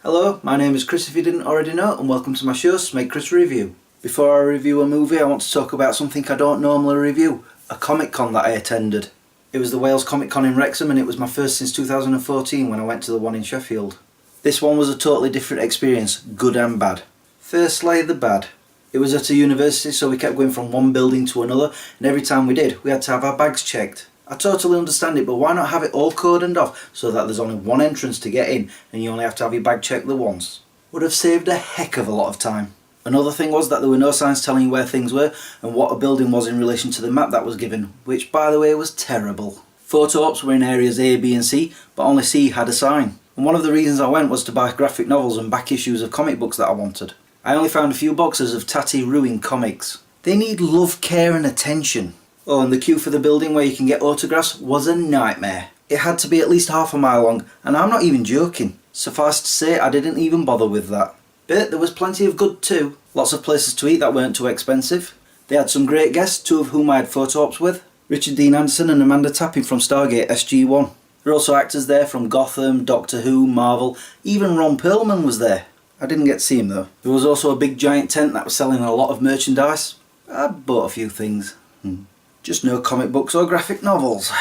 Hello, my name is Chris if you didn't already know, and welcome to my show, SmegChris Review. Before I review a movie, I want to talk about something I don't normally review, a Comic Con that I attended. It was the Wales Comic Con in Wrexham, and it was my first since 2014 when I went to the one in Sheffield. This one was a totally different experience, good and bad. Firstly, the bad. It was at a university, so we kept going from one building to another, and every time we did, we had to have our bags checked. I totally understand it, but why not have it all cordoned off so that there's only one entrance to get in and you only have to have your bag checked the once? Would have saved a heck of a lot of time. Another thing was that there were no signs telling you where things were and what a building was in relation to the map that was given, which by the way was terrible. Photo ops were in areas A, B and C, but only C had a sign. And one of the reasons I went was to buy graphic novels and back issues of comic books that I wanted. I only found a few boxes of tatty ruined comics. They need love, care and attention. Oh, and the queue for the building where you can get autographs was a nightmare. It had to be at least half a mile long, and I'm not even joking. Suffice to say, I didn't even bother with that. But there was plenty of good too. Lots of places to eat that weren't too expensive. They had some great guests, two of whom I had photo ops with. Richard Dean Anderson and Amanda Tapping from Stargate SG-1. There were also actors there from Gotham, Doctor Who, Marvel, even Ron Perlman was there. I didn't get to see him though. There was also a big giant tent that was selling a lot of merchandise. I bought a few things. Just no comic books or graphic novels.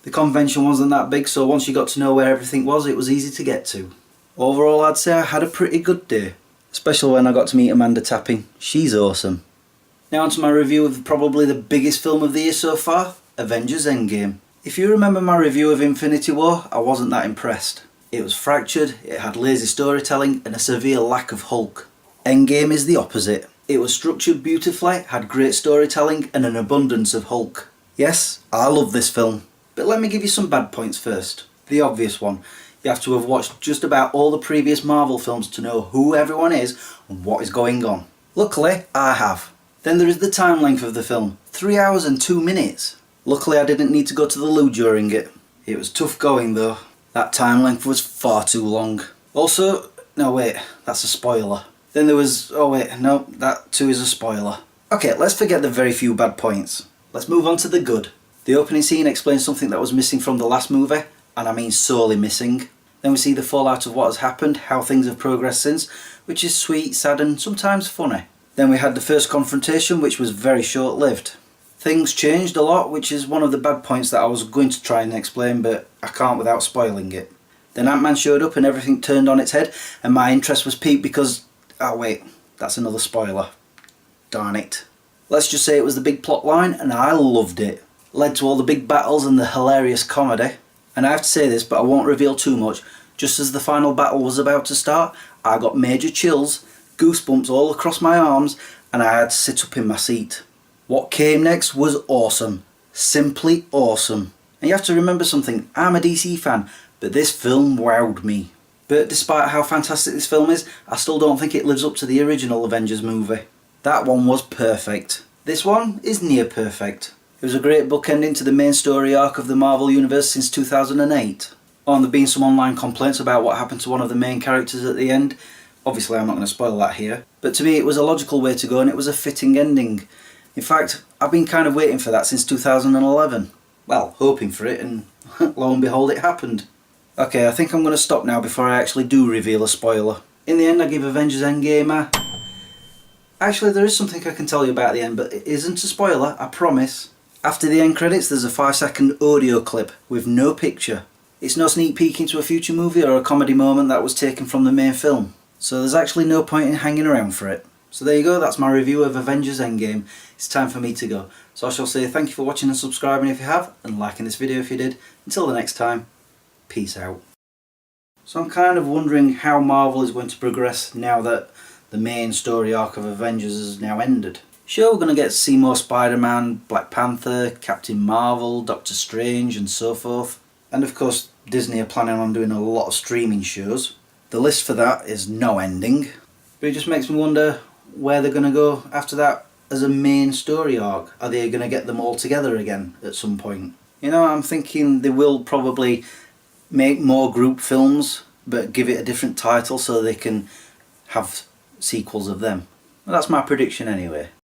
The convention wasn't that big, so once you got to know where everything was, it was easy to get to. Overall, I'd say I had a pretty good day. Especially when I got to meet Amanda Tapping. She's awesome. Now onto my review of probably the biggest film of the year so far, Avengers Endgame. If you remember my review of Infinity War, I wasn't that impressed. It was fractured, it had lazy storytelling and a severe lack of Hulk. Endgame is the opposite. It was structured beautifully, had great storytelling and an abundance of Hulk. Yes, I love this film. But let me give you some bad points first. The obvious one. You have to have watched just about all the previous Marvel films to know who everyone is and what is going on. Luckily, I have. Then there is the time length of the film. 3 hours and 2 minutes. Luckily I didn't need to go to the loo during it. It was tough going though. That time length was far too long. Also, no wait, that's a spoiler. Then there was, oh wait, no, that too is a spoiler. Okay, let's forget the very few bad points. Let's move on to the good. The opening scene explains something that was missing from the last movie, and I mean sorely missing. Then we see the fallout of what has happened, how things have progressed since, which is sweet, sad and sometimes funny. Then we had the first confrontation, which was very short-lived. Things changed a lot, which is one of the bad points that I was going to try and explain, but I can't without spoiling it. Then Ant-Man showed up and everything turned on its head, and my interest was piqued because... oh wait, that's another spoiler. Darn it. Let's just say it was the big plot line and I loved it. Led to all the big battles and the hilarious comedy. And I have to say this, but I won't reveal too much. Just as the final battle was about to start, I got major chills, goosebumps all across my arms, and I had to sit up in my seat. What came next was awesome. Simply awesome. And you have to remember something, I'm a DC fan, but this film wowed me. But despite how fantastic this film is, I still don't think it lives up to the original Avengers movie. That one was perfect. This one is near perfect. It was a great bookending to the main story arc of the Marvel Universe since 2008. Oh, and there have been some online complaints about what happened to one of the main characters at the end. Obviously I'm not going to spoil that here. But to me it was a logical way to go and it was a fitting ending. In fact, I've been kind of waiting for that since 2011. Well, hoping for it, and lo and behold it happened. Okay, I think I'm going to stop now before I actually do reveal a spoiler. In the end I give Avengers Endgame a... Actually there is something I can tell you about the end, but it isn't a spoiler, I promise. After the end credits there's a 5-second audio clip with no picture. It's no sneak peek into a future movie or a comedy moment that was taken from the main film. So there's actually no point in hanging around for it. So there you go, that's my review of Avengers Endgame. It's time for me to go. So I shall say thank you for watching and subscribing if you have, and liking this video if you did. Until the next time. Peace out. So I'm kind of wondering how Marvel is going to progress now that the main story arc of Avengers has now ended. Sure, we're going to get to see more Spider-Man, Black Panther, Captain Marvel, Doctor Strange and so forth. And of course Disney are planning on doing a lot of streaming shows. The list for that is no ending. But it just makes me wonder where they're going to go after that as a main story arc. Are they going to get them all together again at some point? You know, I'm thinking they will probably make more group films but give it a different title so they can have sequels of them. Well, that's my prediction anyway.